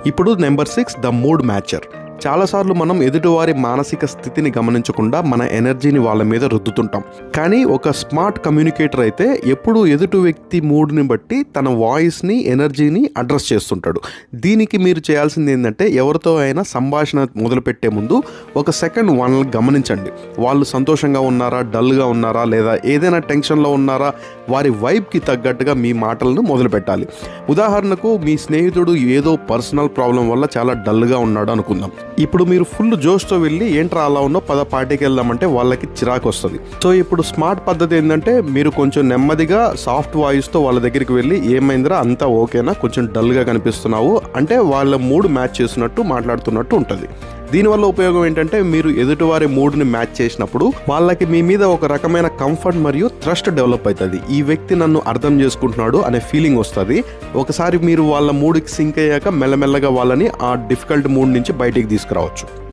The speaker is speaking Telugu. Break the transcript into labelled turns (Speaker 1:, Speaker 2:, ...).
Speaker 1: ఇప్పుడు నెంబర్ 6 ద మూడ్ మ్యాచర్. చాలాసార్లు మనం ఎదుటివారి మానసిక స్థితిని గమనించకుండా మన ఎనర్జీని వాళ్ళ మీద రుద్దుతుంటాం. కానీ ఒక స్మార్ట్ కమ్యూనికేటర్ అయితే ఎప్పుడు ఎదుటి వ్యక్తి మూడ్ని బట్టి తన వాయిస్ని, ఎనర్జీని అడ్రస్ చేస్తుంటాడు. దీనికి మీరు చేయాల్సింది ఏంటంటే, ఎవరితో అయినా సంభాషణ మొదలుపెట్టే ముందు ఒక సెకండ్ వాళ్ళని గమనించండి. వాళ్ళు సంతోషంగా ఉన్నారా, డల్గా ఉన్నారా, లేదా ఏదైనా టెన్షన్లో ఉన్నారా, వారి వైబ్కి తగ్గట్టుగా మీ మాటలను మొదలు పెట్టాలి. ఉదాహరణకు మీ స్నేహితుడు ఏదో పర్సనల్ ప్రాబ్లం వల్ల చాలా డల్గా ఉన్నాడు అనుకుందాం. ఇప్పుడు మీరు ఫుల్ జోష్తో వెళ్ళి ఏంట్రా అలా ఉన్నో పద పార్టీకి వెళ్దామంటే వాళ్ళకి చిరాకు వస్తుంది. సో ఇప్పుడు స్మార్ట్ పద్ధతి ఏంటంటే, మీరు కొంచెం నెమ్మదిగా సాఫ్ట్ వాయిస్తో వాళ్ళ దగ్గరికి వెళ్ళి ఏమైందిరా, అంతా ఓకేనా, కొంచెం డల్గా కనిపిస్తున్నావు అంటే వాళ్ళ మూడ్ మ్యాచ్ చేసినట్టు మాట్లాడుతున్నట్టు ఉంటుంది. దీనివల్ల ఉపయోగం ఏంటంటే, మీరు ఎదుటివారి మూడ్ని మ్యాచ్ చేసినప్పుడు వాళ్ళకి మీ మీద ఒక రకమైన కంఫర్ట్ మరియు ట్రస్ట్ డెవలప్ అవుతుంది. ఈ వ్యక్తి నన్ను అర్థం చేసుకుంటున్నాడు అనే ఫీలింగ్ వస్తుంది. ఒకసారి మీరు వాళ్ళ మూడ్కి సింక్ అయ్యాక మెల్లమెల్లగా వాళ్ళని ఆ డిఫికల్ట్ మూడ్ నుంచి బయటికి తీసుకురావచ్చు.